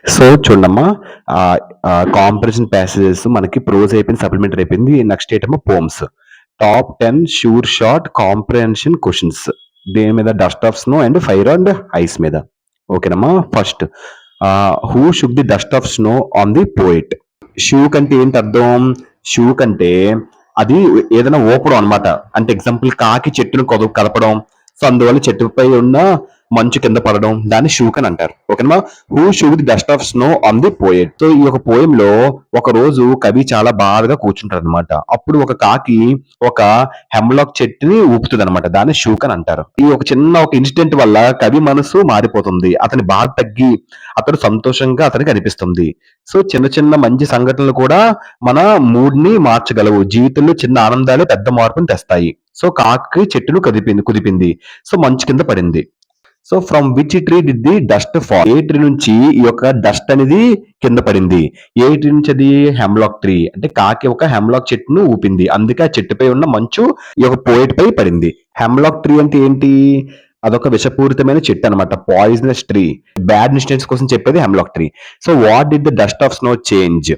So చూడమ్మా, comprehension passages మనకి prose అయిపోయింది, సప్లిమెంటరీ అయిపోయింది. నెక్స్ట్ ఏటేమో poems. Top 10 sure short comprehension questions. దేని మీద? Dust of snow and fire and ice మీద. ఓకేనమ్మా. First, who should the dust of snow on the poet. షూ కంటే ఏంటి అర్థం? షూ కంటే అది ఏదైనా ఊపడం అన్నమాట. అంటే ఎగ్జాంపుల్ కాకి చెట్టును కదపడం. సో అందువల్ల చెట్టుపై ఉన్న మంచు కింద పడడం, దాన్ని షూక్ అని అంటారు. ఓకేనా? Who shook the dust of snow on the poet. So ఈ ఒక పోయం లో ఒక రోజు కవి చాలా బాధగా కూర్చుంటారు అనమాట. అప్పుడు ఒక కాకి ఒక హెమ్లాక్ చెట్టుని ఊపుతుంది అనమాట. దాన్ని షూక్ అని అంటారు. ఈ ఒక చిన్న ఒక ఇన్సిడెంట్ వల్ల కవి మనసు మారిపోతుంది. అతని బాధ తగ్గి అతడు సంతోషంగా అతనికి అనిపిస్తుంది. సో చిన్న చిన్న మంచి సంఘటనలు కూడా మన మూడ్ ని మార్చగలవు. జీవితంలో చిన్న ఆనందాలే పెద్ద మార్పుని తెస్తాయి. సో కాకి చెట్టును కుదిపింది. సో మంచు కింద పడింది. So from which tree did the dust fall. A tree నుంచి ఈ యొక్క డస్ట్ అనేది కింద పడింది? ఏ ట్రీ నుంచి అది? Hemlock tree. అంటే కాకి ఒక హెమ్లాక్ చెట్టును ఊపింది, అందుకే ఆ చెట్టుపై ఉన్న మంచు ఈ యొక్క పోయిట్ పై పడింది. హెమ్లాక్ ట్రీ అంటే ఏంటి? అదొక విషపూరితమైన చెట్టు అనమాట. Poisonous tree. బ్యాడ్ ఇన్సిడెంట్స్ కోసం చెప్పేది hemlock tree. So what did the dust of snow change?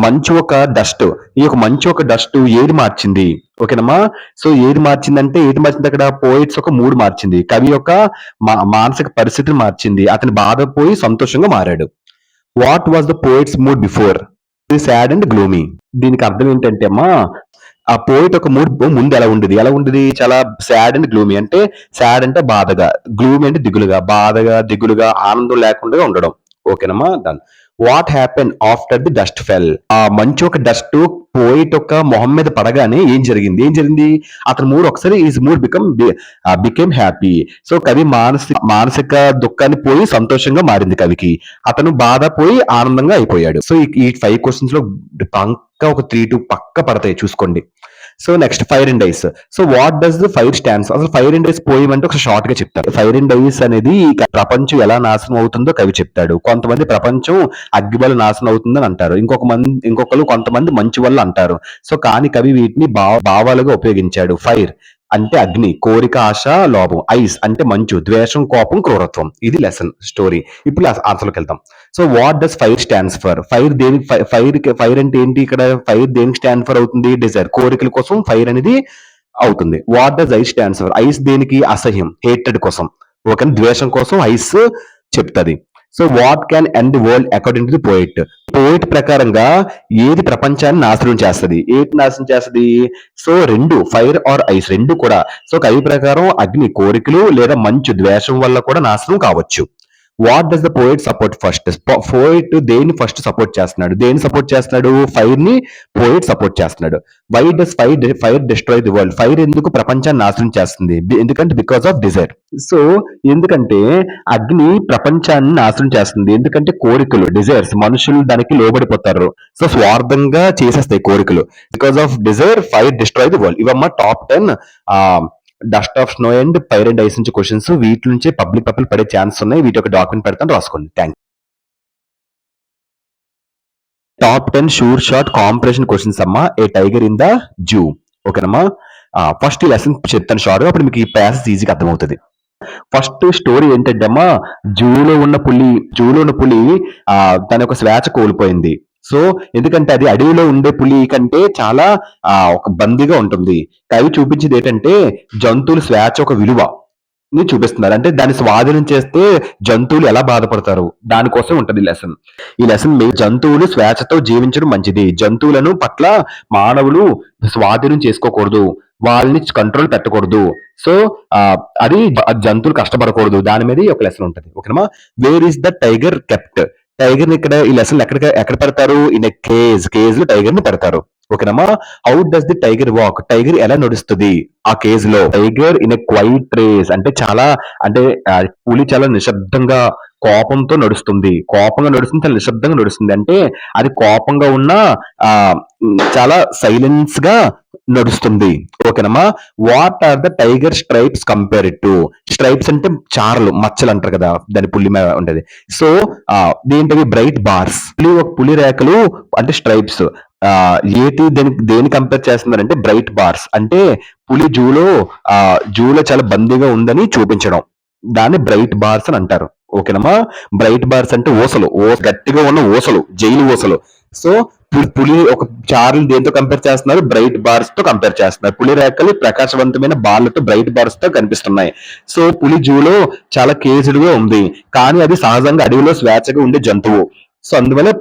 మంచు ఒక డస్ట్. ఈ యొక్క మంచు ఒక డస్ట్ ఏది మార్చింది? ఓకేనమ్మా. సో ఏది మార్చిందంటే ఏది మార్చింది అక్కడ? పోయిట్స్ ఒక మూడ్ మార్చింది. కవి యొక్క మానసిక పరిస్థితిని మార్చింది. అతని బాధ పోయి సంతోషంగా మారాడు. What was the poets mood before? Sad and gloomy. దీనికి అర్థం ఏంటంటే అమ్మా, ఆ పోయిట్ ఒక మూడ్ ముందు ఎలా ఉండేది? చాలా సాడ్ అండ్ గ్లూమీ. అంటే సాడ్ అంటే బాధగా, గ్లూమీ అంటే దిగులుగా, బాధగా దిగులుగా, ఆనందం లేకుండా ఉండడం. ఓకేనమ్మా. Done. What happen after the dust fell? ఆ మంచు ఒక డస్ట్ పోయిట్ ఒక మొహం మీద పడగానే ఏం జరిగింది? అతని మూడ్ ఒకసారి is mood became happy. So కవి మానసిక దుఃఖాన్ని పోయి సంతోషంగా మారింది కవికి. అతను బాధ పోయి ఆనందంగా అయిపోయాడు. సో ఈ 5 క్వశ్చన్స్ లో పక్కా ఒక 3-2 పక్క పడతాయి, చూసుకోండి. So next, fire and ice. So what does the fire stands? అసలు ఫైర్ అండ్ ఐస్ పోయం అంటే ఒక షార్ట్ గా చెప్తారు. ఫైర్ అండ్ ఐస్ అనేది ప్రపంచం ఎలా నాశనం అవుతుందో కవి చెప్తాడు. కొంతమంది ప్రపంచం అగ్గి వల్ల నాశనం అవుతుందని అంటారు. ఇంకొకరు కొంతమంది మంచు వల్ల అంటారు. సో కానీ కవి వీటిని భావాలుగా ఉపయోగించాడు. ఫైర్ అంటే అగ్ని, కోరిక, ఆశ, లోభం. ఐస్ అంటే మంచు, ద్వేషం, కోపం, క్రూరత్వం. ఇది లెసన్ స్టోరీ. ఇప్పుడు ఆన్సర్కి వెళ్తాం. So what does fire stands for? Fire అంటే ఏంటి? ఇక్కడ ఫైర్ దేనికి స్టాండ్ ఫర్ అవుతుంది? డిజైర్, కోరికల కోసం ఫైర్ అనేది అవుతుంది. What does ice stands for? Ice దేనికి? అసహ్యం, హేటెడ్ కోసం. ఓకే, ద్వేషం కోసం ఐస్ చెప్తుంది. So what can end the world according to the poet? Poet ప్రకారంగా ఏది ప్రపంచాన్ని నాశనం చేస్తుంది? ఏది నాశనం చేస్తుంది? సో రెండు, ఫైర్ ఆర్ ఐస్ రెండు కూడా. సో కవి ప్రకారం అగ్ని కోరికలు లేదా మంచు ద్వేషం వల్ల కూడా నాశనం కావచ్చు. What does the poet support first? Poet దేన్ని ఫస్ట్ సపోర్ట్ చేస్తున్నాడు? ఫైర్ ని పోయిట్ సపోర్ట్ చేస్తున్నాడు. Why does fire destroy the world? Fire ఎందుకు ప్రపంచాన్ని నాశనం చేస్తుంది? ఎందుకంటే బికాస్ ఆఫ్ డిజైర్. సో ఎందుకంటే అగ్ని ప్రపంచాన్ని నాశనం చేస్తుంది. ఎందుకంటే కోరికలు, డిజైర్స్, మనుషులు దానికి లోబడిపోతారు. సో స్వార్థంగా చేసేస్తాయి కోరికలు. Because of desire fire destroy the world. ఇవమ్మ top 10 dust of snow and fire and ice నుంచి క్వశ్చన్స్. వీటి నుంచి పబ్లిక్ పడే ఛాన్స్ ఉన్నాయి. వీటి ఒక డాక్యుమెంట్ పెడతాను, రాసుకోండి. Thank you. Top 10 sure short comprehension questions అమ్మా. ఏ టైగర్ ఇన్ ద జూ. ఓకేనమ్మా. ఫస్ట్ ఈ లెసన్ చెప్తాను షార్ట్ గా, అప్పుడు మీకు ఈ ప్యాసెజ్ ఈజీగా అర్థమవుతుంది. ఫస్ట్ స్టోరీ ఏంటంటే అమ్మా, జూలో ఉన్న పులి తన యొక్క స్వేచ్ఛ కోల్పోయింది. సో ఎందుకంటే అది అడవిలో ఉండే పులి కంటే చాలా ఒక బందీగా ఉంటుంది. కవి చూపించేది ఏంటంటే జంతువుల స్వేచ్ఛ ఒక విలువ ని చూపిస్తున్నారు. అంటే దాన్ని స్వాధీనం చేస్తే జంతువులు ఎలా బాధపడతారు, దానికోసం ఉంటది ఈ లెసన్ జంతువులు స్వేచ్ఛతో జీవించడం మంచిది. జంతువులను పట్ల మానవులు స్వాధీనం చేసుకోకూడదు, వాళ్ళని కంట్రోల్ పెట్టకూడదు. సో అది జంతువులు కష్టపడకూడదు. దాని మీద ఒక లెసన్ ఉంటది. ఓకేనమ్మా. Where is the tiger kept? Tiger ని ఇక్కడ ఈ లెసన్ ఎక్కడ పెడతారు? ఇన్ ఎ కేజ్ లో టైగర్ ని పెడతారు. ఓకేనమ్మా. How does the tiger walk? Tiger ఎలా నడుస్తుంది ఆ కేజ్ లో? Tiger in a quiet rage. అంటే పులి చాలా నిశ్శబ్దంగా కోపంగా నడుస్తుంది, చాలా నిశ్శబ్దంగా నడుస్తుంది. అంటే అది కోపంగా ఉన్న ఆ చాలా సైలెన్స్ గా నడుస్తుంది. ఓకేనమ్మా. What are the tiger stripes compare to? Stripes అంటే చారలు, మచ్చలు అంటారు కదా, దాని పులి మీద ఉండేది. సో దేంటివి? Bright bars. పులి రేఖలు అంటే స్ట్రైప్స్. దేని కంపేర్ చేస్తున్నారంటే బ్రైట్ బార్స్. అంటే పులి జూలో చాలా బందీగా ఉందని చూపించడం. దాన్ని బ్రైట్ బార్స్ అని అంటారు. ఓకేనమ్మా. బ్రైట్ బార్స్ అంటే ఊసలు, గట్టిగా ఉన్న ఊసలు, జైలు ఊసలు. సో పులి ఒక చార్లు దేంతో కంపేర్ చేస్తున్నారు? బ్రైట్ బార్స్ తో కంపేర్ చేస్తున్నారు. పులి రేఖలు ప్రకాశవంతమైన బార్లతో, బ్రైట్ బార్స్ తో కనిపిస్తున్నాయి. సో పులి జూలో చాలా కేజ్డ్ గా ఉంది, కానీ అది సహజంగా అడవిలో స్వేచ్ఛగా ఉండే జంతువు. సో అందువల్ల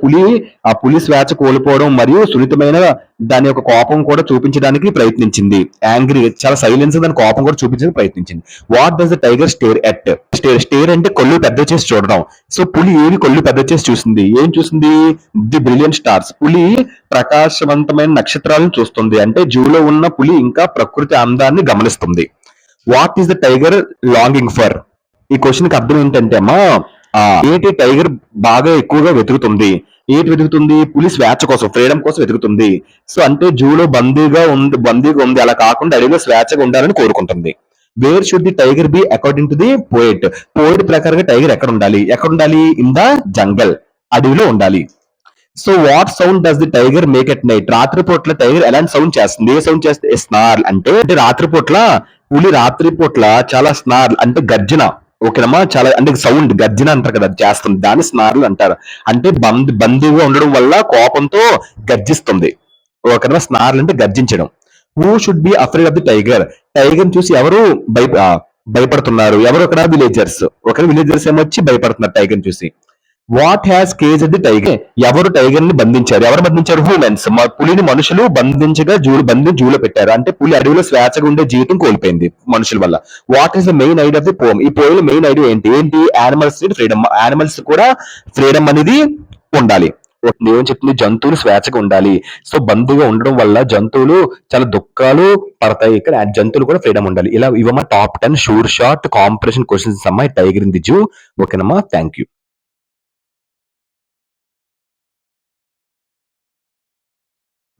పులి స్వేచ్ఛ కోల్పోవడం మరియు సున్నితమైన దాని యొక్క కోపం కూడా చూపించడానికి ప్రయత్నించింది. యాంగ్రీ, చాలా సైలెన్స్ దాని కోపం కూడా చూపించడానికి ప్రయత్నించింది. What does the tiger stare at? Stare అంటే కళ్ళు పెద్ద చేసి చూడడం. సో పులి ఏవి కళ్ళు పెద్ద చేసి చూసింది? ఏం చూసింది? The brilliant stars. పులి ప్రకాశవంతమైన నక్షత్రాలను చూస్తుంది. అంటే జూలో ఉన్న పులి ఇంకా ప్రకృతి అందాన్ని గమనిస్తుంది. What is the tiger longing for? ఈ క్వశ్చన్ కి అర్థం ఏంటంటే అమ్మా, ఏంటి టైగర్ బాగా ఎక్కువగా వెతుకుతుంది? ఏంటి వెతుకుతుంది? పులి స్వేచ్ఛ కోసం, ఫ్రీడమ్ కోసం వెతుకుతుంది. సో అంటే జూలో బందీగా ఉంది, అలా కాకుండా అడవిలో స్వేచ్ఛగా ఉండాలని కోరుకుంటుంది. Where should the tiger be according to the poet? Poet ప్రకారంగా టైగర్ ఎక్కడ ఉండాలి? ఇన్ ద జంగల్, అడవిలో ఉండాలి. So what sound does the tiger make at night? రాత్రిపూట్ల టైగర్ ఎలాంటి సౌండ్ చేస్తుంది? ఏ సౌండ్ చేస్తే? స్నార్ల్. అంటే రాత్రిపూట్ల చాలా స్నార్ల్ అంటే గర్జన. ఓకేనమ్మా, చాలా అంటే సౌండ్, గర్జన అంటారు కదా, అది చేస్తుంది, దాన్ని స్నార్ల్ అంటారు. అంటే బందీగా ఉండడం వల్ల కోపంతో గర్జిస్తుంది. ఓకేనా, స్నార్ల్ అంటే గర్జించడం. Who should be afraid of the tiger? Tiger చూసి ఎవరు భయపడుతున్నారు? ఎవరు? అక్కడ విలేజర్స్. విలేజర్స్ ఏమొచ్చి భయపడుతున్నారు టైగర్ చూసి. What has cage the tiger? ఎవరు టైగర్ ని బంధించారు? ఎవరు బంధించారు? హ్యూమన్స్. పులిని మనుషులు బంధించగా జూలో పెట్టారు. అంటే పులి అడవిలో స్వేచ్ఛగా ఉండే జీవితం కోల్పోయింది మనుషుల వల్ల. What is the main idea of the poem? ఈ పోయం మెయిన్ ఐడియా ఏంటి? Animals freedom. యానిమల్స్ కూడా ఫ్రీడమ్ అనేది ఉండాలి. నేను చెప్తుంది జంతువులు స్వేచ్ఛగా ఉండాలి. సో బందీగా ఉండడం వల్ల జంతువులు చాలా దుఃఖాలు పడతాయి. ఇక్కడ జంతువులు కూడా ఫ్రీడమ్ ఉండాలి. ఇలా ఇవమ్మా top 10 sure short competition questions అమ్మా టైగర్ ఇన్ ది జూ. ఓకేనమ్మా, థ్యాంక్ యూ.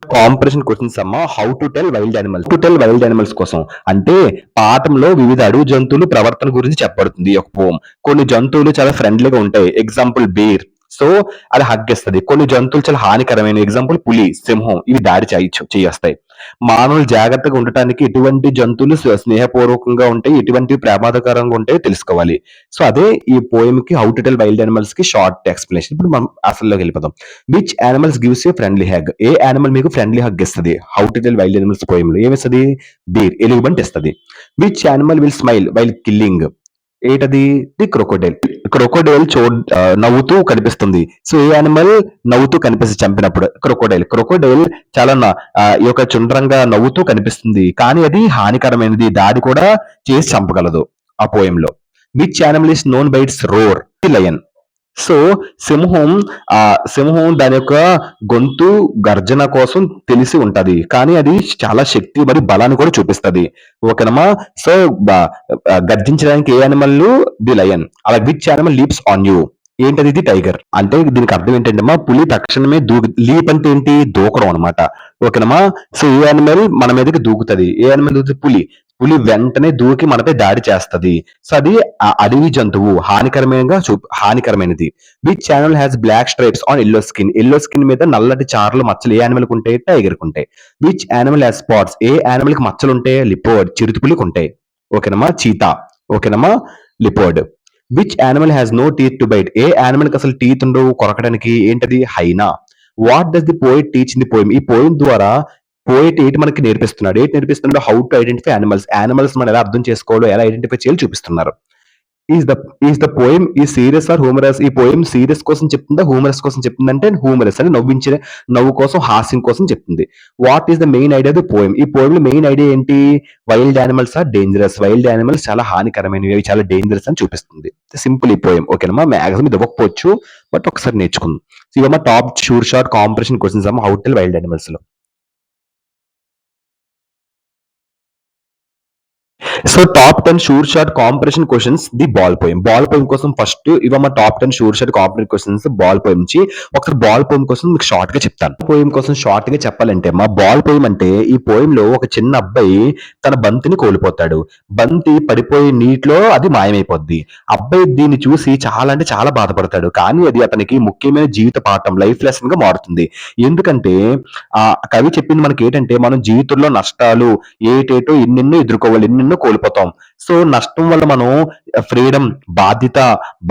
కాంపిటీషన్ క్వశ్చన్స్ అమ్మా. How to tell wild animals కోసం అంటే పాఠంలో వివిధ అడవి జంతువులు ప్రవర్తన గురించి చెప్పబడుతుంది ఒక పోమ్. కొన్ని జంతువులు చాలా ఫ్రెండ్లీగా ఉంటాయి, ఎగ్జాంపుల్ బీర్. సో అది హగ్ ఇస్తుంది. కొన్ని జంతువులు చాలా హానికరమైన, ఎగ్జాంపుల్ పులి, సింహం, ఇవి దాడి చేయొస్తాయి. మానవులు జాగ్రత్తగా ఉండటానికి ఎటువంటి జంతువులు స్నేహపూర్వకంగా ఉంటాయి, ఎటువంటి ప్రమాదకరంగా ఉంటాయో తెలుసుకోవాలి. సో అదే ఈ పోయం కి how to tell wild animals కి షార్ట్ ఎక్స్ప్లెనేషన్. ఇప్పుడు మనం అసలులోకి వెళ్ళిపోదాం. Which animals gives a friendly hug? ఏ యానిమల్ మీకు ఫ్రెండ్లీ హగ్ ఇస్తుంది? How to tell wild animals poem లో ఏమిస్తుంది? బీర్, ఎలుగుబంటి ఇస్తుంది. Which animal will smile while killing? ఏంటది? The crocodile. క్రొకోడైల్ నవ్వుతూ కనిపిస్తుంది. సో ఏ యానిమల్ నవ్వుతూ కనిపిస్తుంది చంపినప్పుడు? క్రొకోడైల్ చాలా ఈ యొక్క చుండ్రంగా నవ్వుతూ కనిపిస్తుంది, కానీ అది హానికరమైనది, దాడి కూడా చేసి చంపగలదు ఆ పోయంలో. Which animal is known by its roar? The lion. So సింహం ఆ సింహం దాని యొక్క గొంతు గర్జన కోసం తెలిసి ఉంటది, కానీ అది చాలా శక్తి మరియు బలాన్ని కూడా చూపిస్తది. ఓకేనమ్మా. సో గర్జించడానికి ఏ యానిమల్? The lion. అలా which animal leaps on you? ఏంటది? ఇది టైగర్. అంటే దీనికి అర్థం ఏంటంటే అమ్మా, పులి తక్షణమే లీప్ అంటే ఏంటి? దూకడం అనమాట. ఓకేనమ్మా. సో ఏ యానిమల్ మన మీదకి దూకుతది? ఏ యానిమల్ దూకుతుంది? పులి వెంటనే దూకి మనపై దాడి చేస్తది. సో అది అడవి జంతువు, హానికరమైనది. Which animal has black stripes on yellow skin? Yellow skin మీద నల్లటి చారలు, మచ్చలు ఏ యానిమల్ కు ఉంటాయి? టైగర్ కు ఉంటాయి. Which animal has spots? ఏ యానిమల్ కి మచ్చలు ఉంటాయి? లిపోర్డ్, చిరుతపులికి ఉంటాయి. ఓకేనమ్మా. చీతా. ఓకేనమ్మా. Leopard. Which animal has no teeth to bite? ఏ యానిమల్ కి అసలు టీత్ ఉండవు కొరకడానికి? ఏంటది? Hyena. What does the poet teach in the poem? ఈ పోయం ద్వారా పోయిట్ మనకి నేర్పిస్తున్నాడు? హౌ టు ఐడెంటిఫై యానిమల్స్ మనం ఎలా అర్థం చేసుకోవాలో, ఎలా ఐడెంటిఫై చేయాలో చూపిస్తున్నారు. ఈస్ ద పోయం ఈ సీరియస్ ఆర్ హ్యూమరస్? ఈ పోయం సీరియస్ కోసం చెప్తుందా, హ్యూమరస్ కోసం చెప్తుంది? అంటే హ్యూమరస్ అని, నవ్వు కోసం, హాస్యం కోసం చెప్తుంది. What is the main idea of the poem? ఈ పోయం లో మెయిన్ ఐడియా ఏంటి? Wild animals are dangerous. Wild animals చాలా హానికరమైనవి, అవి చాలా డేంజరస్ అని చూపిస్తుంది. సింపుల్ ఈ పోయం. ఓకేనమ్మా. మ్యాక్సిమం ఇది ఇవ్వకపోవచ్చు, బట్ ఒకసారి నేర్చుకుందాం. ఇవమ్మా top sure short competition questions అమ్మా how to tell wild animals లో. So top 10 sure short competition questions the ball poem కోసం ఫస్ట్ ఇవమ్మా top 10 sure short competition questions ball poem నుంచి. ఒకసారి బాల్ పోయం కోసం మీకు షార్ట్ గా చెప్తాను. పోయం కోసం షార్ట్ గా చెప్పాలంటే మా బాల్ పోయం అంటే, ఈ పోయం లో ఒక చిన్న అబ్బాయి తన బంతిని కోల్పోతాడు. బంతి పడిపోయి నీటిలో అది మాయమైపోద్ది. అబ్బాయి దీన్ని చూసి చాలా అంటే చాలా బాధపడతాడు, కానీ అది అతనికి ముఖ్యమైన జీవిత పాఠం, లైఫ్ లెసన్ గా మారుతుంది. ఎందుకంటే ఆ కవి చెప్పింది మనకి ఏంటంటే, మనం జీవితంలో నష్టాలు ఏటేటో ఎన్నెన్నో ఎదుర్కోవాలి, ఎన్నెన్నో కోల్పోతాం. సో నష్టం వల్ల మనం ఫ్రీడమ్, బాధ్యత,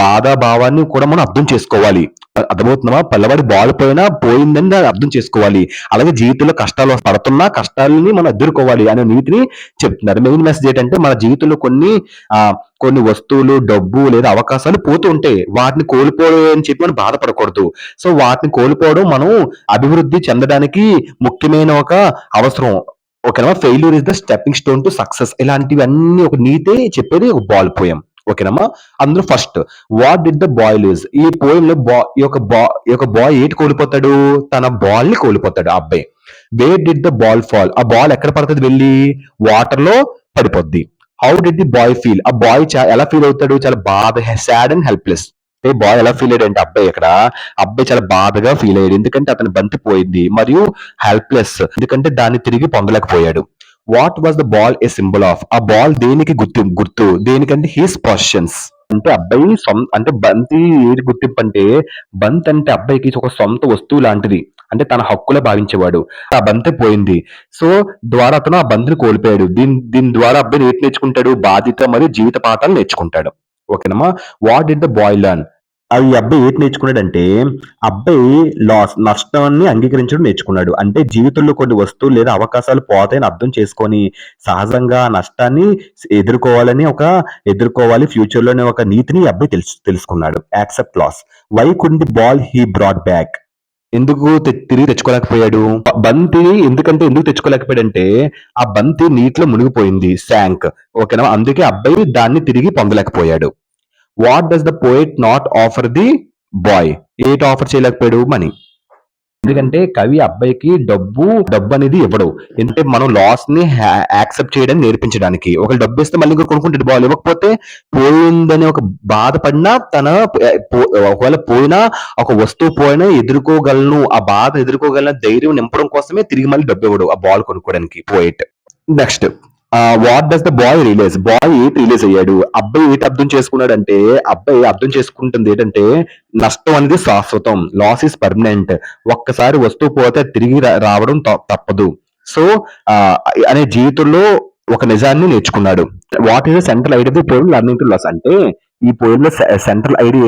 బాధ భావాన్ని కూడా మనం అర్థం చేసుకోవాలి. అర్థమవుతుందా? పిల్లవాడి బాల్ పోయినా పోయిందని దాన్ని అర్థం చేసుకోవాలి. అలాగే జీవితంలో కష్టాలు పడుతున్నా కష్టాలని మనం ఎదుర్కోవాలి అనే నీతిని చెప్తున్నారు. మెయిన్ మెసేజ్ ఏంటంటే మన జీవితంలో కొన్ని వస్తువులు, డబ్బు లేదా అవకాశాలు పోతూ ఉంటాయి. వాటిని కోల్పోవడం అని చెప్పి మనం బాధపడకూడదు. సో వాటిని కోల్పోవడం మనం అభివృద్ధి చెందడానికి ముఖ్యమైన ఒక అవసరం. ఓకేనా? Failure is the stepping stone to success. ఇలాంటివన్నీ ఒక నీతే చెప్పేది ఒక బాల్ పోయం. ఓకేనమ్మా? అందులో first what did the boy lose? ఈ పోయం లో ఈ యొక్క బాయ్ ఏంటి కోల్పోతాడు? తన బాల్ ని కోల్పోతాడు ఆ అబ్బాయి. Where did the ball fall? ఆ బాల్ ఎక్కడ పడుతుంది వెళ్ళి? వాటర్ లో పడిపోద్ది. How did the boy feel? ఆ బాయ్ ఎలా ఫీల్ అవుతాడు? చాలా బాధ, సాడ్ అండ్ హెల్ప్లెస్. ఏ బాయ్ ఎలా ఫీల్ అయ్యాడు అంటే అబ్బాయి ఇక్కడ, అబ్బాయి చాలా బాధగా ఫీల్ అయ్యాడు. ఎందుకంటే అతని బంతి పోయింది. మరియు హెల్ప్లెస్ ఎందుకంటే దాన్ని తిరిగి పొందలేకపోయాడు. What was the ball a symbol of? ఆ బాల్ దేనికి గుర్తు? దేనికంటే హిస్ పొజిషన్స్. అంటే అబ్బాయి అంటే బంతి ఏది గుర్తింపు అంటే, బంతి అంటే అబ్బాయికి ఒక సొంత వస్తువు లాంటిది. అంటే తన హక్కులా భావించేవాడు. ఆ బంతి పోయింది. సో ద్వారా అతను ఆ బంతిని కోల్పోయాడు. దీని ద్వారా అబ్బాయి ఏంటి నేర్చుకుంటాడు? బాధ్యత మరియు జీవిత పాఠాలు నేర్చుకుంటాడు. ఓకేనమ్మా? What did the bye learn? ఈ అబ్బాయి ఏంటి నేర్చుకున్నాడంటే, అబ్బాయి నష్టాన్ని అంగీకరించడం నేర్చుకున్నాడు. అంటే జీవితంలో కొన్ని వస్తువులు లేదా అవకాశాలు పోతాయని అర్థం చేసుకొని, సహజంగా ఆ నష్టాన్ని ఎదుర్కోవాలి ఫ్యూచర్‌లోనే ఒక నీతిని ఈ అబ్బాయి తెలుసుకున్నాడు. Accept loss. Why couldn't the ball he brought back? ఎందుకు తిరిగి తెచ్చుకోలేకపోయాడు? ఎందుకు తెచ్చుకోలేకపోయాడంటే, ఆ బంతి నీటిలో మునిగిపోయింది. శాంక్. ఓకేనా? అందుకే అబ్బాయి దాన్ని తిరిగి పొందలేకపోయాడు. What does the poet not offer the boy? ఏటి ఆఫర్ చేయలేకపోయాడు? మనీ. ఎందుకంటే కవి అబ్బాయికి డబ్బు అనేది ఇవ్వడు. ఎందుకంటే మనం లాస్ ని యాక్సెప్ట్ చేయడం నేర్పించడానికి. ఒకవేళ డబ్బు ఇస్తే మళ్ళీ ఇంకోటి కొనుక్కుంటాడు. బాల్ ఇవ్వకపోతే పోయిందని ఒక బాధపడినా ఒకవేళ పోయినా, ఒక వస్తువు పోయినా ఆ బాధ ఎదుర్కోగలన ధైర్యం నింపడం కోసమే తిరిగి మళ్ళీ డబ్బు ఇవ్వడు ఆ బాల్ కొనుక్కోవడానికి పోయిట్. Next what does the boy release? Boy ఏంటి రిలీజ్ అయ్యాడు? అబ్బాయి ఏంటి అర్థం చేసుకున్నాడంటే, అబ్బాయి అర్థం చేసుకుంటుంది ఏంటంటే, నష్టం అనేది శాశ్వతం, లాస్ ఈస్ పర్మనెంట్. ఒక్కసారి వస్తువు పోతే అది తిరిగి రావడం తప్పదు. సో అనే జీవితంలో ఒక నిజాన్ని నేర్చుకున్నాడు. What is the central idea of the poem learning to loss? అంటే ఈ పోయం లో సెంట్రల్ ఐడియా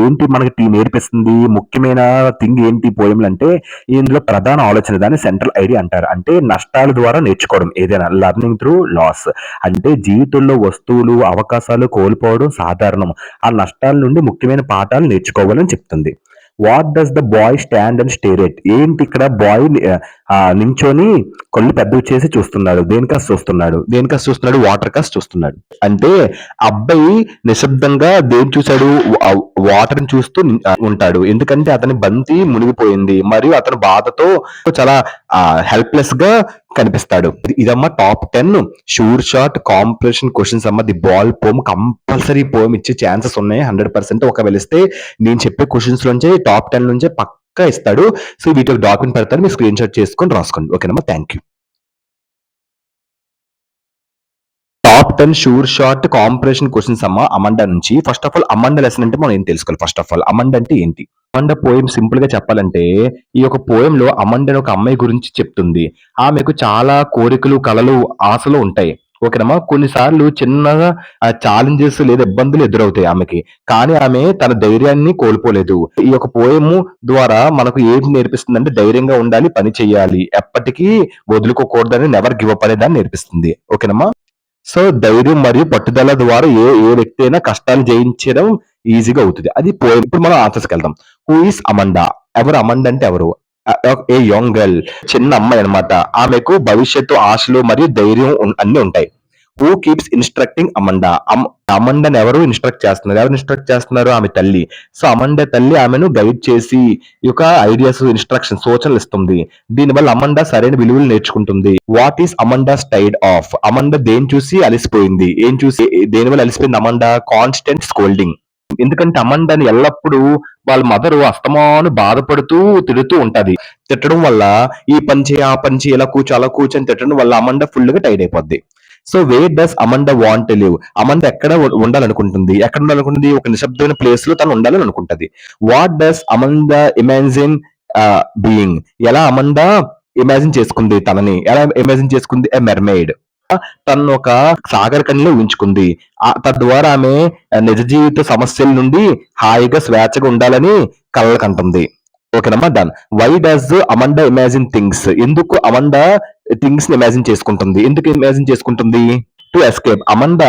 ఏంటి మనకి నేర్పిస్తుంది? ముఖ్యమైన థింగ్ ఏంటి పోయంలో అంటే, ఇందులో ప్రధాన ఆలోచన దాన్ని సెంట్రల్ ఐడియా అంటారు. అంటే నష్టాల ద్వారా నేర్చుకోవడం ఏదైనా, లెర్నింగ్ త్రూ లాస్. అంటే జీవితంలో వస్తువులు, అవకాశాలు కోల్పోవడం సాధారణం. ఆ నష్టాల నుండి ముఖ్యమైన పాఠాలు నేర్చుకోవాలని చెప్తుంది. What does the bye stand and stair at? ఏంటి ఇక్కడ బాయ్ నించొని కళ్ళు పెద్దవి చేసి చూస్తున్నాడు. దేనికసి చూస్తున్నాడు? వాటర్ కసి చూస్తున్నాడు. అంటే అబ్బాయి నిశ్శబ్దంగా దేన్ని చూశాడు? వాటర్ ని చూస్తూ ఉంటాడు. ఎందుకంటే అతని బంతి మునిగిపోయింది మరియు అతను బాధతో చాలా హెల్ప్లెస్ గా కనిపిస్తాడు. ఇదమ్మా top 10 sure shot competition questions అమ్మ. ది బాల్ పోమ్ కంపల్సరీ పోమ్ ఇచ్చే ఛాన్సెస్ ఉన్నాయి 100%. ఒకవేళ ఇస్తే నేను చెప్పే క్వశ్చన్స్ లోంచి టాప్ 10 నుంచే పక్కా ఇస్తాడు. సో వీటి ఒక డాక్యుమెంట్ పెడతాను, మీరు స్క్రీన్ షాట్ చేసుకొని రాసుకోండి. ఓకేనమ్మా? Thank you. Top 10 sure short competition questions అమ్మ అమండా నుంచి. First of all Amanda lesson అంటే మనం ఏం తెలుసుకోవాలి? ఫస్ట్ ఆఫ్ ఆల్ అమండా అంటే ఏంటి? అమండా పోయం సింపుల్ గా చెప్పాలంటే, ఈ యొక్క పోయం లో అమండా అనే ఒక అమ్మాయి గురించి చెప్తుంది. ఆమెకు చాలా కోరికలు, కలలు, ఆశలు ఉంటాయి. ఓకేనమ్మా? కొన్నిసార్లు చిన్నగా ఛాలెంజెస్ లేదా ఇబ్బందులు ఎదురవుతాయి ఆమెకి. కానీ ఆమె తన ధైర్యాన్ని కోల్పోలేదు. ఈ యొక్క పోయము ద్వారా మనకు ఏంటి నేర్పిస్తుందంటే, ధైర్యంగా ఉండాలి, పని చేయాలి, ఎప్పటికీ వదులుకోకూడదని, నెవర్ గివ్ అప్ అనే దాన్ని నేర్పిస్తుంది. ఓకేనమ్మా? సో ధైర్యం మరియు పట్టుదల ద్వారా ఏ ఏ వ్యక్తి అయినా కష్టాలు జయించడం ఈజీగా అవుతుంది. అది పోయం. ఇప్పుడు మనం ఆన్సర్స్కి వెళ్దాం. Who is Amanda? ఎవరు అమండా అంటే ఎవరు? ఏ యంగ్ గర్ల్, చిన్న అమ్మాయి అన్నమాట. ఆమెకు భవిష్యత్తు ఆశలు మరియు ధైర్యం అన్ని ఉంటాయి. Who keeps instructing Amanda? అమండాని ఎవరు ఇన్స్ట్రక్ట్ చేస్తున్నారు? ఎవరు ఇన్స్ట్రక్ట్ చేస్తున్నారు? ఆమె తల్లి. సో అమండా తల్లి ఆమెను గైడ్ చేసి ఈ యొక్క ఐడియాస్, ఇన్స్ట్రక్షన్, సూచనలు ఇస్తుంది. దీనివల్ల అమండా సరైన విలువలు నేర్చుకుంటుంది. వాట్ ఈస్ అమండా స్టైడ్ ఆఫ్? అమండా దేని చూసి అలసిపోయింది? దేనివల్ల అలసిపోయింది అమండా? Constant scolding. ఎందుకంటే అమండాని ఎల్లప్పుడూ వాళ్ళ మదర్ అస్తమాను బాధపడుతూ తిడుతూ ఉంటది. తిట్టడం వల్ల ఈ పని చేయి, ఆ పని చేయి, ఇలా కూర్చో, అలా కూర్చో అని తిట్టడం వల్ల అమండా ఫుల్ గా టైర్డ్ అయిపోద్ది. So where does Amanda want to live? Amanda ఎక్కడ ఉండాలనుకుంటుంది? ఒక నిశ్శబ్దమైన ప్లేస్ లో తను ఉండాలని అనుకుంటది. What does Amanda imagine being? ఎలా అమండా ఇమాజిన్ చేసుకుంది తనని? ఎలా ఇమాజిన్ చేసుకుంది? A mermaid. తనను ఒక సాగర కన్యలో ఊహించుకుంది. తద్వారా ఆమె నిజ జీవిత సమస్యల నుండి హాయిగా, స్వేచ్ఛగా ఉండాలని కలలు కంటుంది. ఓకేనమ్మా, done. Why does Amanda imagine things? ఎందుకు అమండా థింగ్స్ ని ఇమాజిన్ చేసుకుంటుంది? ఎందుకు ఇమాజిన్ చేసుకుంటుంది? To escape. అమండా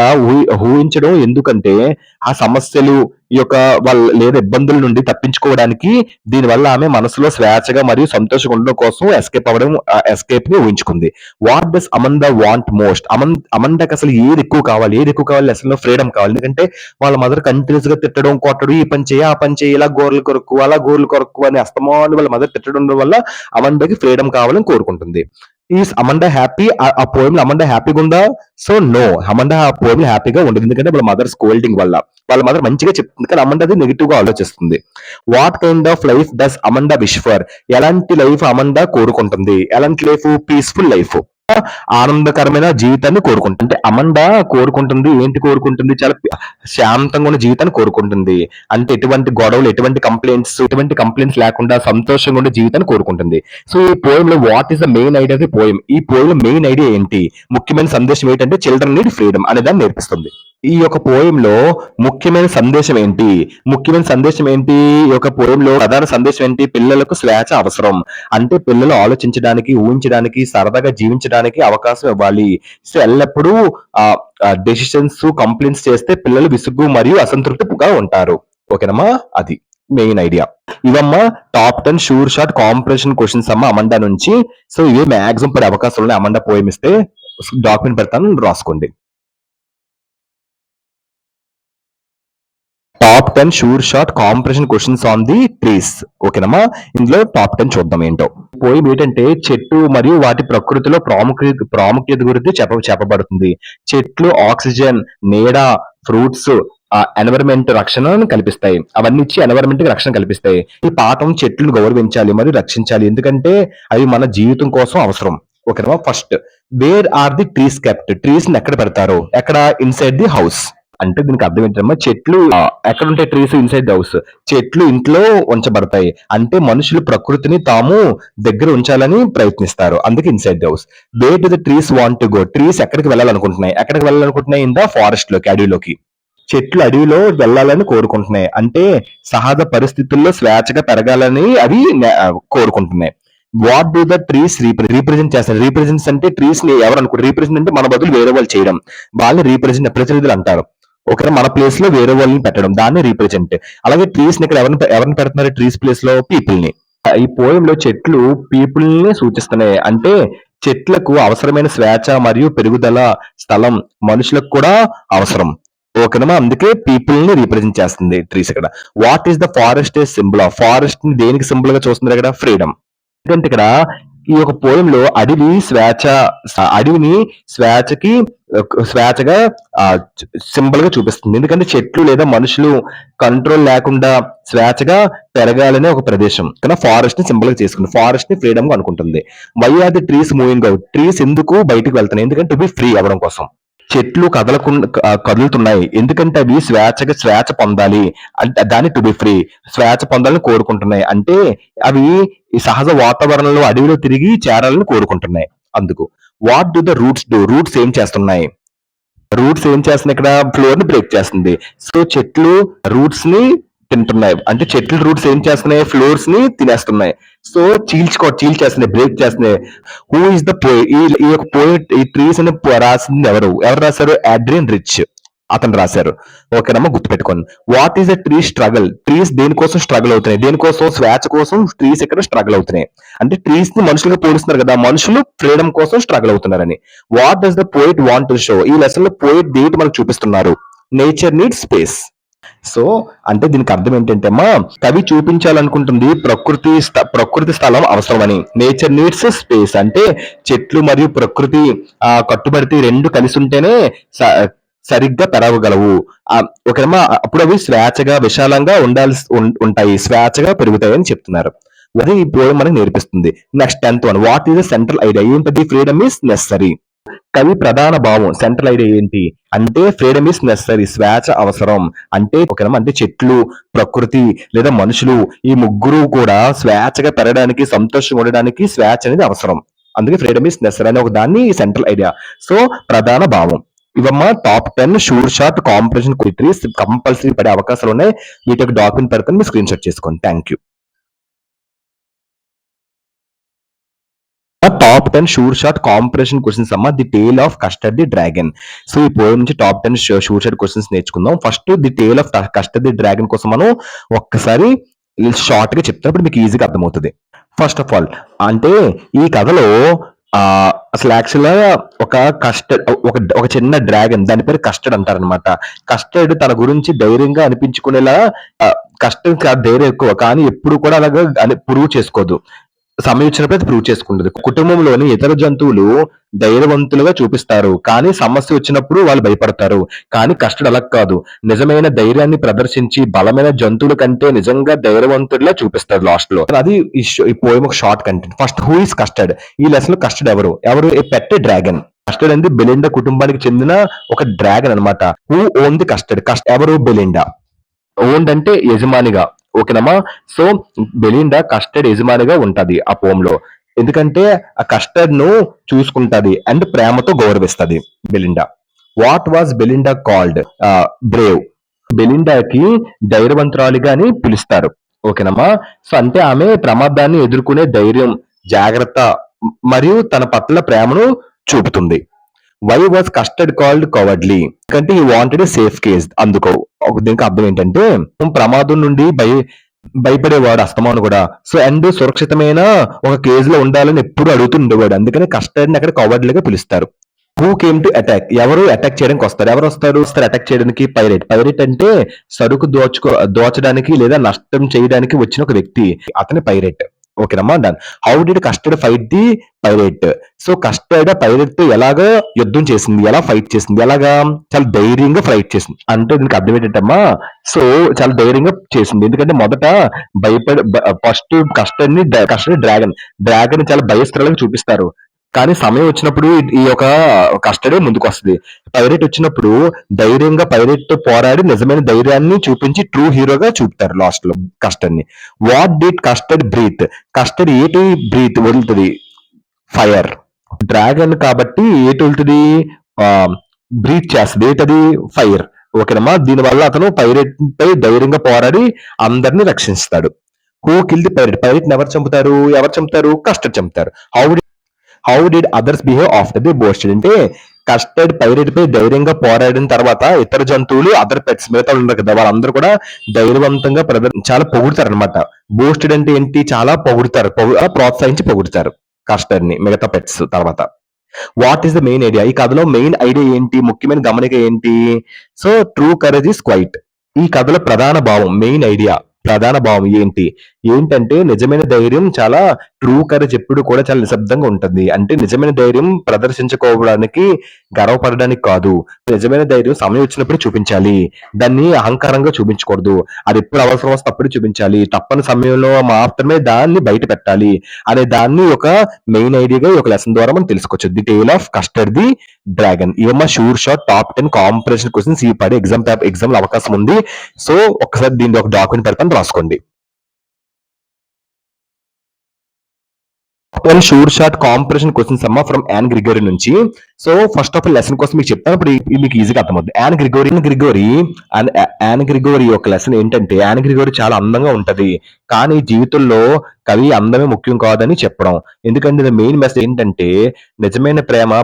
ఊహించడం ఎందుకంటే ఆ సమస్యలు, ఈ యొక్క వాళ్ళ లేదా ఇబ్బందుల నుండి తప్పించుకోవడానికి, దీనివల్ల ఆమె మనసులో స్వేచ్ఛగా మరియు సంతోషంగా ఉండడం కోసం ఎస్కేప్ ని ఊహించుకుంది. What does Amanda want most? అమండాకి అసలు ఏది ఎక్కువ కావాలి? ఏది ఎక్కువ కావాలి? అసలు ఫ్రీడమ్ కావాలి. ఎందుకంటే వాళ్ళ మదర్ కంటిన్యూస్ గా తిట్టడం, కొట్టడం, ఈ పని చేయి, ఆ పని చేయి, ఇలా గోర్లు కొరకు, అలా గోర్లు కొరకు అని అస్తమాను వాళ్ళ మదర్ తిట్టడం వల్ల అమండాకి ఫ్రీడమ్ కావాలని కోరుకుంటుంది. Is Amanda happy? ఆ పోయం లో అమండా హ్యాపీగా ఉందా? సో నో, అమండా ఆ పోయం లో హ్యాపీగా ఉండదు. ఎందుకంటే వాళ్ళ మదర్ స్కోల్డింగ్ వల్ల. వాళ్ళ మదర్ మంచిగా చెప్తుంది కానీ అమండా అది నెగిటివ్ గా ఆలోచిస్తుంది. What kind of life does Amanda wish for? ఎలాంటి లైఫ్ అమండా కోరుకుంటుంది? ఎలాంటి లైఫ్? పీస్ఫుల్ లైఫ్, ఆనందకరమైన జీవితాన్ని కోరుకుంటుంది. అంటే అమండా కోరుకుంటుంది, ఏంటి కోరుకుంటుంది? చాలా శాంతంగా ఉన్న జీవితాన్ని కోరుకుంటుంది. అంటే ఎటువంటి గొడవలు, ఎటువంటి కంప్లైంట్స్ లేకుండా సంతోషంగా ఉండే జీవితాన్ని కోరుకుంటుంది. సో ఈ పోయం లో what is the main idea of the poem? ఈ పోయం లో మెయిన్ ఐడియా ఏంటి? ముఖ్యమైన సందేశం ఏంటంటే చిల్డ్రన్ నీడ్ ఫ్రీడమ్ అనే దాన్ని నేర్పిస్తుంది. ఈ యొక్క పోయంలో ముఖ్యమైన సందేశం ఏంటి? ముఖ్యమైన సందేశం ఏంటి? ఈ యొక్క పోయంలో ప్రధాన సందేశం ఏంటి? పిల్లలకు స్వేచ్ఛ అవసరం. అంటే పిల్లలు ఆలోచించడానికి, ఊహించడానికి, సరదాగా జీవించడానికి అవకాశం ఇవ్వాలి. సో ఎల్లప్పుడూ డెసిషన్స్, కంప్లైంట్స్ చేస్తే పిల్లలు విసుగు మరియు అసంతృప్తిగా ఉంటారు. ఓకేనమ్మా, అది మెయిన్ ఐడియా. ఇవమ్మా top 10 sure shot comprehension questions అమ్మా అమండా నుంచి. సో ఇవే మాక్సిమం పడే అవకాశాలు ఉన్నాయి. అమండా పోయం ఇస్తే డాక్యుమెంట్ పెడతాను, రాసుకోండి. Top 10 sure shot comprehension questions on the trees. ఓకేనమ్మా, ఇందులో టాప్ 10 చూద్దాం ఏంటో. పోయం ఏంటంటే చెట్టు మరియు వాటి ప్రకృతిలో ప్రాముఖ్యత గురించి చెప్పబడుతుంది. చెట్లు ఆక్సిజన్, నీడ, ఫ్రూట్స్, ఎన్విరాన్మెంట్ రక్షణను కల్పిస్తాయి. అవన్నీ ఇచ్చి ఎన్విరాన్మెంట్ కి రక్షణ కల్పిస్తాయి. ఈ పాఠం చెట్లను గౌరవించాలి మరియు రక్షించాలి, ఎందుకంటే అవి మన జీవితం కోసం అవసరం. ఓకేనమ్మా, first where are the trees kept? Trees ని ఎక్కడ పెడతారు? ఎక్కడ? Inside the house. అంటే దీనికి అర్థం ఏంటమ్మా, చెట్లు ఎక్కడ ఉంటాయి? Trees inside the house. చెట్లు ఇంట్లో ఉంచబడతాయి. అంటే మనుషులు ప్రకృతిని తాము దగ్గర ఉంచాలని ప్రయత్నిస్తారు, అందుకే inside the house. Wear do the trees want to go? Trees ఎక్కడికి వెళ్ళాలనుకుంటున్నాయి? ఇన్ ద ఫారెస్ట్ లోకి, అడవిలోకి. చెట్లు అడవిలో వెళ్ళాలని కోరుకుంటున్నాయి. అంటే సహజ పరిస్థితుల్లో స్వేచ్ఛగా పెరగాలని అవి కోరుకుంటున్నాయి. What do the trees represent చేస్తారు? రీప్రజెంట్స్ అంటే ట్రీస్ ని ఎవరు అనుకుంటారు? రీప్రజెంట్ అంటే మన బదులు వేరే వాళ్ళు చేయడం, వాళ్ళని ప్రతినిధులు అంటారు. ఓకే, మన ప్లేస్ లో వేరే వాళ్ళని పెట్టడం, దాన్ని రీప్రజెంట్. అలాగే ట్రీస్ ని ఇక్కడ ఎవరిని పెడుతున్నారు? ట్రీస్ ప్లేస్ లో పీపుల్ ని. ఈ పోయంలో చెట్లు పీపుల్ ని సూచిస్తున్నాయి. అంటే చెట్లకు అవసరమైన స్వేచ్ఛ మరియు పెరుగుదల స్థలం మనుషులకు కూడా అవసరం. ఓకేనమ్మా, అందుకే పీపుల్ ని రిప్రజెంట్ చేస్తుంది ట్రీస్ ఇక్కడ. What is the forest symbol of? Forest ని దేనికి సింబల్ గా చూస్తున్నారు ఇక్కడ? ఫ్రీడమ్. ఎందుకంటే ఇక్కడ ఈ యొక్క పోయంలో అడవిని స్వేచ్ఛగా సింబల్ గా చూపిస్తుంది. ఎందుకంటే చెట్లు లేదా మనుషులు కంట్రోల్ లేకుండా స్వేచ్ఛగా పెరగాలనే ఒక ప్రదేశం కానీ ఫారెస్ట్ ని సింబల్ గా చేసుకుంది. ఫారెస్ట్ ని ఫ్రీడమ్ గా అనుకుంటుంది. Why are the trees moving out? Trees ఎందుకు బయటకు వెళ్తున్నాయి? ఎందుకంటే టు బి ఫ్రీ అవ్వడం కోసం. చెట్లు కదులుతున్నాయి ఎందుకంటే అవి స్వేచ్ఛ పొందాలి. అంటే దాన్ని టు బి ఫ్రీ, స్వేచ్ఛ పొందాలని కోరుకుంటున్నాయి. అంటే అవి ఈ సహజ వాతావరణంలో అడవిలో తిరిగి చేరాలని కోరుకుంటున్నాయి. అందుకు. What do the roots do? Roots ఏం చేస్తున్నాయి? రూట్స్ ఏం చేస్తున్నాయి ఇక్కడ? ఫ్లోర్ ని బ్రేక్ చేస్తుంది. సో చెట్లు రూట్స్ ని తింటున్నాయి. అంటే చెట్లు రూట్స్ ఏం చేస్తున్నాయి? ఫ్లోర్స్ ని తినేస్తున్నాయి. సో చీల్చేస్తున్నాయి, బ్రేక్ చేస్తున్నాయి. Who is the poet? ఈ యొక్క పోయిట్, ఈ ట్రీస్ అని రాసింది ఎవరు రాశారు? అడ్రియన్ రిచ్ అతను రాశారు. ఓకేనమ్మా, గుర్తుపెట్టుకోండి. What is the tree struggle? Trees దేనికోసం స్ట్రగుల్ అవుతున్నాయి? దేనికోసం? స్వేచ్ఛ కోసం ట్రీస్ ఇక్కడ స్ట్రగుల్ అవుతున్నాయి. అంటే ట్రీస్ ని మనుషులుగా పోలుస్తున్నారు కదా, మనుషులు ఫ్రీడమ్ కోసం స్ట్రగుల్ అవుతున్నారని. What does the poet want to show? ఈ లెసన్ లో పోయిట్ దేటి మనకు చూపిస్తున్నారు? Nature need space. సో అంటే దీనికి అర్థం ఏంటంటే అమ్మా, కవి చూపించాలనుకుంటుంది ప్రకృతి స్థలం అవసరమని. నేచర్ నీడ్స్ స్పేస్ అంటే చెట్లు మరియు ప్రకృతి కట్టుబడితే రెండు కలిసి ఉంటేనే సరిగ్గా పెరగగలవు. ఓకేనమ్మా, అప్పుడు అవి స్వేచ్ఛగా విశాలంగా ఉంటాయి, స్వేచ్ఛగా పెరుగుతాయి అని చెప్తున్నారు. అది ఈ పోయం మనకి నేర్పిస్తుంది. Next 10th one. What is the central idea? ఏంటది? Freedom is necessary. కవి ప్రధాన భావం, సెంట్రల్ ఐడియా ఏంటి అంటే ఫ్రీడమ్ ఈస్ నెసరీ, స్వేచ్ఛ అవసరం. అంటే ఓకేనమ్మా, అంటే చెట్లు, ప్రకృతి లేదా మనుషులు ఈ ముగ్గురు కూడా స్వేచ్ఛగా పెరగడానికి, సంతోషంగా ఉండడానికి స్వేచ్ఛ అనేది అవసరం. అందుకే ఫ్రీడమ్ ఈస్ నెసరీ అనే ఒక దాన్ని సెంట్రల్ ఐడియా. సో ప్రధాన భావం ఇవమ్మా top 10 sure shot competition questions compulsory పడే అవకాశాలు ఉన్నాయి. వీటి యొక్క డాక్యుమెంట్ పెడతాను, మీరు స్క్రీన్ షాట్ చేసుకోండి. Thank you. Top 10 sure shot competition questions అమ్మా, the tale of Custard the dragon. So ఈ పోయం నుంచి టాప్ 10 షూర్ షాట్ క్వశ్చన్స్ నేర్చుకుందాం. First the tale of Custard the dragon కోసం మనం ఒక్కసారి షార్ట్ గా చెప్తే అప్పుడు మీకు ఈజీగా అర్థమవుతుంది. ఫస్ట్ ఆఫ్ ఆల్ అంటే ఈ కథలో అసలు యాక్చువల్ గా ఒక కస్టర్డ్ ఒక చిన్న డ్రాగన్, దాని పేరు కస్టర్డ్ అంటారనమాట. కస్టర్డ్ తన గురించి ధైర్యంగా అనిపించుకునేలా, కస్టర్డ్ ధైర్యం ఎక్కువ కానీ ఎప్పుడు కూడా అలాగా ప్రూవ్ చేసుకోదు. సమయం వచ్చినప్పుడు అది ప్రూవ్ చేసుకుంటది. కుటుంబంలోని ఇతర జంతువులు ధైర్యవంతులుగా చూపిస్తారు కానీ సమస్య వచ్చినప్పుడు వాళ్ళు భయపడతారు. కానీ కస్టర్డ్ అలా కాదు, నిజమైన ధైర్యాన్ని ప్రదర్శించి బలమైన జంతువుల కంటే నిజంగా ధైర్యవంతుడిలా చూపిస్తారు లాస్ట్ లో. అది ఈ పోయం ఒక short content. First who is custard, ఈ లెసన్ లో కస్టర్డ్ ఎవరు ఏ పెట్ డ్రాగన్. కస్టర్డ్ అనేది బెలిండా కుటుంబానికి చెందిన ఒక డ్రాగన్ అన్నమాట. హూ ఓన్ ది కస్టర్డ్, ఎవరు బెలిండా. ఓన్డ్ అంటే యజమానిగా, ఓకేనమ్మా. సో బెలిండా కస్టర్డ్ యజమానిగా ఉంటది ఆ పోమ్ లో, ఎందుకంటే ఆ కస్టర్డ్ ను చూసుకుంటది అండ్ ప్రేమతో గౌరవిస్తది Belinda. What was Belinda called, brave. బెలిండాకి ధైర్యవంతురాలిగా అని పిలుస్తారు, ఓకేనమ్మా. సో అంటే ఆమె ప్రమాదాన్ని ఎదుర్కొనే ధైర్యం, జాగ్రత్త మరియు తన పట్ల ప్రేమను చూపుతుంది. Why was custard called cowardly, ఎందుకంటే ఈ వాంటెడ్ సేఫ్ కేస్. అందుకో దీనికి అర్థం ఏంటంటే ప్రమాదం నుండి భయపడేవాడు అస్తమాను కూడా. సో అండ్ సురక్షితమైన ఒక కేజ్ లో ఉండాలని ఎప్పుడు అడుగుతూ ఉండేవాడు, అందుకని కస్టర్డ్ ని అక్కడ కవర్డ్లీగా పిలుస్తారు. హూ కేమ్ టు అటాక్, ఎవరు అటాక్ చేయడానికి వస్తారు, ఎవరు వస్తారు అటాక్ చేయడానికి. పైరేట్ అంటే సరుకు దోచడానికి లేదా నష్టం చేయడానికి వచ్చిన ఒక వ్యక్తి, అతని పైరేట్, ఓకేనమ్మా. Done. How did custard fight the pirate, so custard pirate తో ఎలాగా యుద్ధం చేసింది, ఎలా ఫైట్ చేసింది, ఎలాగా చాలా ధైర్యంగా ఫైట్ చేసింది. అంటే దీనికి అర్థం ఏంటంటమ్మా, సో చాలా ధైర్యంగా చేసింది, ఎందుకంటే మొదట ఫస్ట్ కస్టర్డ్ డ్రాగన్ చాలా భయస్థలాగా చూపిస్తారు. కానీ సమయం వచ్చినప్పుడు ఈ యొక్క కస్టర్డ్ ముందుకు వస్తుంది. పైరేట్ వచ్చినప్పుడు ధైర్యంగా పైరేట్ తో పోరాడి నిజమైన ధైర్యాన్ని చూపించి ట్రూ హీరోగా చూపుతారు లాస్ట్ లో కస్టర్డ్ ని. What did custard breathe, custard ఏటి బ్రీత్ వదులుతుంది, ఫైర్. డ్రాగన్ కాబట్టి ఏటి వదులుతుంది, బ్రీత్ చేస్తుంది, ఏటది ఫైర్, ఓకేనమ్మా. దీనివల్ల అతను పైరేట్ పై ధైర్యంగా పోరాడి అందరిని రక్షిస్తాడు. హూ కిల్ ది పైరేట్ ఎవరు చంపుతారు, కస్టర్డ్ చంపుతారు. How did others behave after the boasted, అంటే కస్టర్డ్ పైరేట్ పై ధైర్యంగా పోరాడిన తర్వాత ఇతర జంతువులు, అదర్ పెట్స్ మిగతా ఉన్నారు కదా, వాళ్ళందరూ కూడా ధైర్యవంతంగా చాలా పొగుడుతారు అనమాట. బోస్టెడ్ అంటే ఏంటి, చాలా పొగుడుతారు, ప్రోత్సహించి పొగుడుతారు కస్టర్డ్ ని మిగతా పెట్స్ తర్వాత. What is the main idea, ఈ కథలో మెయిన్ ఐడియా ఏంటి, ముఖ్యమైన గమనిక ఏంటి. So true courage is quite, ఈ కథలో ప్రధాన భావం, మెయిన్ ఐడియా ప్రధాన భావం ఏంటంటే నిజమైన ధైర్యం చాలా, ట్రూ కరేజ్ ఎప్పుడు కూడా చాలా నిశ్శబ్దంగా ఉంటుంది. అంటే నిజమైన ధైర్యం ప్రదర్శించుకోవడానికి, గర్వపడడానికి కాదు. నిజమైన ధైర్యం సమయం వచ్చినప్పుడు చూపించాలి, దాన్ని అహంకారంగా చూపించకూడదు. అది ఎప్పుడు అవసరం వస్తే అప్పుడు చూపించాలి, తప్పని సమయంలో మాత్రమే దాన్ని బయట పెట్టాలి అనే దాన్ని ఒక మెయిన్ ఐడియాగా ఒక లెసన్ ద్వారా మనం తెలుసుకోవచ్చు. The tale of Custard the dragon. ఏమన్నా sure shot top 10 competition questions ఈ పడే ఎగ్జామ్ లో అవకాశం ఉంది. సో ఒకసారి దీన్ని ఒక డాక్యుమెంట్ పెడతాను, రాసుకోండి. షూర్ షాట్ కాంపిటీషన్ క్వశ్చన్స్ అమ్మా ఫ్రమ్ యాన్ గ్రిగోరీ నుంచి. So first of all lesson కోసం మీకు చెప్తాను, ఇప్పుడు మీకు ఈజీగా అర్థమవుతుంది. యాన్ గ్రిగోరీ యొక్క లెసన్ ఏంటంటే, యాన్ గ్రిగోరీ చాలా అందంగా ఉంటది కానీ జీవితంలో కవి అందమే ముఖ్యం కాదని చెప్పడం. ఎందుకంటే మెయిన్ మెసేజ్ ఏంటంటే నిజమైన ప్రేమ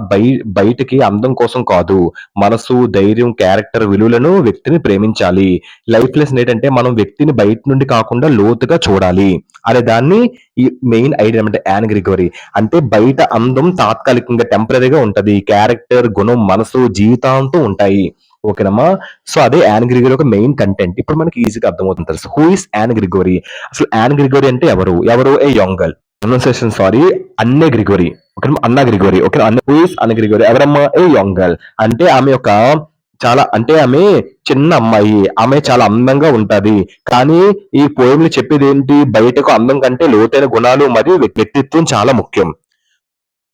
బయటికి అందం కోసం కాదు, మనసు, ధైర్యం, క్యారెక్టర్, విలువలను, వ్యక్తిని ప్రేమించాలి. లైఫ్ లెసన్ ఏంటంటే మనం వ్యక్తిని బయట నుండి కాకుండా లోతుగా చూడాలి అనే దాన్ని ఈ మెయిన్ ఐడియా అంటే. యాన్ గ్రిగోరీ అంటే బయట అందం తాత్కాలికంగా టెంపరీగా ఉంటది, క్యారెక్టర్, గుణం, మనసు జీవితాంతం ఉంటాయి, ఓకేనమ్మా. సో అదే యాన్ గ్రిగోరీ ఒక మెయిన్ కంటెంట్. ఇప్పుడు మనకి ఈజీగా అర్థమవుతుంది. హూ ఇస్ యాన్ గ్రిగోరీ, అసలు యాన్ గ్రిగోరీ అంటే ఎవరు ఏ యంగ్ గర్ల్, ప్రొనౌన్సియేషన్ సారీ, అన్నే గ్రిగోరీ, ఓకే, అన్నా గ్రిగోరీ, ఓకే. హూ ఇస్ అన్న గ్రిగోరీ ఎవరమ్మా, ఏ యంగ్ గర్ల్. అంటే ఆమె యొక్క ఆమె చిన్న అమ్మాయి, ఆమె చాలా అందంగా ఉంటది. కానీ ఈ పోయంలో చెప్పేది ఏంటి, బయటకు అందం కంటే లోతైన గుణాలు మరియు వ్యక్తిత్వం చాలా ముఖ్యం.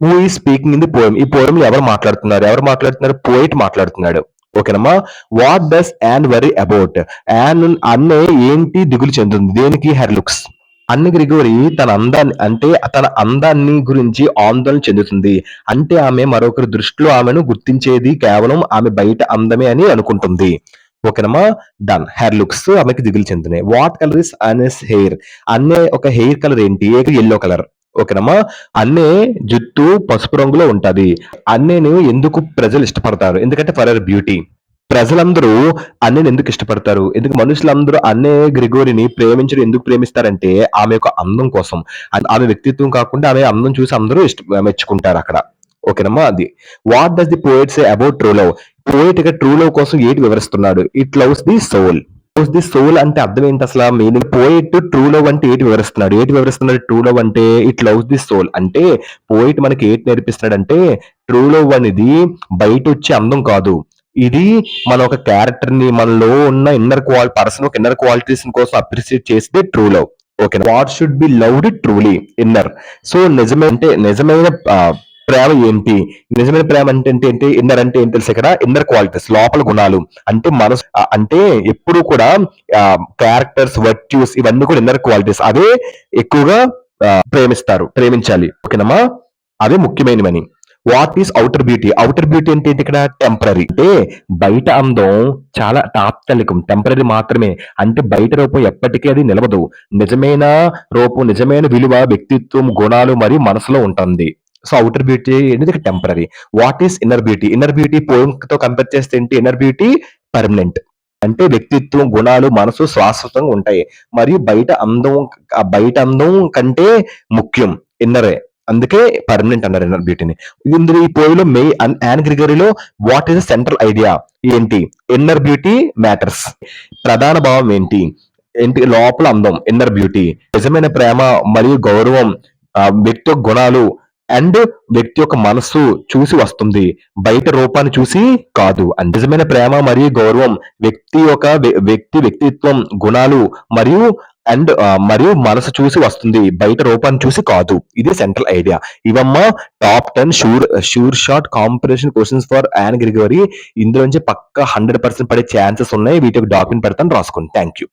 హూ ఈ స్పీకింగ్ ఇన్ ది పోయం, ఈ పోయం ఎవరు మాట్లాడుతున్నారు, పోయిట్ మాట్లాడుతున్నాడు, ఓకేనమ్మా. What does an worry about, an అన్నే ఏంటి దిగులు చెందుతుంది, దేనికి, హెర్ లుక్స్, అన్ని గ్రిగోరి తన అందాన్ని గురించి ఆందోళన చెందుతుంది. అంటే ఆమె మరొకరి దృష్టిలో ఆమెను గుర్తించేది కేవలం ఆమె బయట అందమే అని అనుకుంటుంది. ఓకేనమ్మా. డన్. హెయిర్ లుక్స్ ఆమెకి దిగులు చెందుతున్నాయి. What colour is Anne's hair? Anne ఒక హెయిర్ కలర్ ఏంటి? Yellow colour. ఓకేనమ్మా. అన్నే జుట్టు పసుపు రంగులో ఉంటది. అన్నేను ఎందుకు ప్రజలు ఇష్టపడతారు? ఎందుకంటే ఫర్ హర్ బ్యూటీ. ప్రజలందరూ అన్నని ఎందుకు ఇష్టపడతారు? ఎందుకు మనుషులందరూ అన్నే గ్రిగోరిని ప్రేమించడం ఎందుకు ప్రేమిస్తారంటే ఆమె యొక్క అందం కోసం. ఆమె వ్యక్తిత్వం కాకుండా ఆమె అందం చూసి అందరూ మెచ్చుకుంటారు అక్కడ. ఓకేనమ్మా. అది. What does the poet say about true love? Poet ఇక ట్రూ లవ్ కోసం ఏంటి వివరిస్తున్నాడు? It loves the soul. Loves the soul అంటే అర్థం ఏంటి అసలు? మీనింగ్ పోయెట్ ట్రూ లవ్ అంటే ఏంటి వివరిస్తున్నాడు ట్రూ లవ్ అంటే? ఇట్ లవ్స్ ది సోల్ అంటే పోయెట్ మనకి ఏంటి నేర్పిస్తున్నాడంటే ట్రూ లవ్ అనేది బయట వచ్చే అందం కాదు. ఇది మన ఒక క్యారెక్టర్ ని మనలో ఉన్న పర్సన్ ఒక ఇన్నర్ క్వాలిటీస్ కోసం అప్రిషియేట్ చేస్తే true love. Okay. What should be loved truly? Inner. So నిజమైన ప్రేమ ఏంటి? నిజమైన ప్రేమ అంటే ఇన్నర్ అంటే ఏం తెలుసు ఇక్కడ? ఇన్నర్ క్వాలిటీస్, లోపల గుణాలు. అంటే మనసు అంటే ఎప్పుడు కూడా క్యారెక్టర్స్, వర్చ్యూస్ ఇవన్నీ కూడా ఇన్నర్ క్వాలిటీస్. అవే ఎక్కువగా ప్రేమించాలి. ఓకేనమ్మా. అవే ముఖ్యమైనవని. What is outer beauty? Outer beauty అంటే ఏంటి ఇక్కడ? టెంపరరీ. అంటే బయట అందం చాలా తాత్కాలికం, టెంపరరీ మాత్రమే. అంటే బయట రూపం ఎప్పటికీ అది నిలవదు. నిజమైన రూపం, నిజమైన విలువ వ్యక్తిత్వం, గుణాలు మరియు మనసులో ఉంటుంది. సో ఔటర్ బ్యూటీ అనేది temporary. What is inner beauty? Inner beauty poem తో కంపేర్ చేస్తే ఏంటి? Inner beauty permanent. అంటే వ్యక్తిత్వం, గుణాలు, మనసు శాశ్వతంగా ఉంటాయి. మరియు బయట అందం కంటే ముఖ్యం ఇన్నరే. అందుకే పర్మనెంట్ అన్నారు ఇన్నర్ బ్యూటీని. ఇందులో ఈ పోయిలో యాన్ గ్రిగరీలో what is the central idea ఏంటి? Inner beauty matters. ప్రధాన భావం ఏంటి? లోపల అందం, ఇన్నర్ బ్యూటీ. నిజమైన ప్రేమ మరియు గౌరవం వ్యక్తి యొక్క గుణాలు అండ్ వ్యక్తి యొక్క మనస్సు చూసి వస్తుంది, బయట రూపాన్ని చూసి కాదు. నిజమైన ప్రేమ మరియు గౌరవం వ్యక్తిత్వం, గుణాలు మరియు మరియు మనసు చూసి వస్తుంది, బయట రూపాన్ని చూసి కాదు. ఇది సెంట్రల్ ఐడియా. ఇవమ్మా top 10 sure short competition questions for Anne Gregory. ఇందులో నుంచి పక్క 100% పడే ఛాన్సెస్ ఉన్నాయి. వీటికి డాక్యుమెంట్ పెడతాను, రాసుకోండి. Thank you.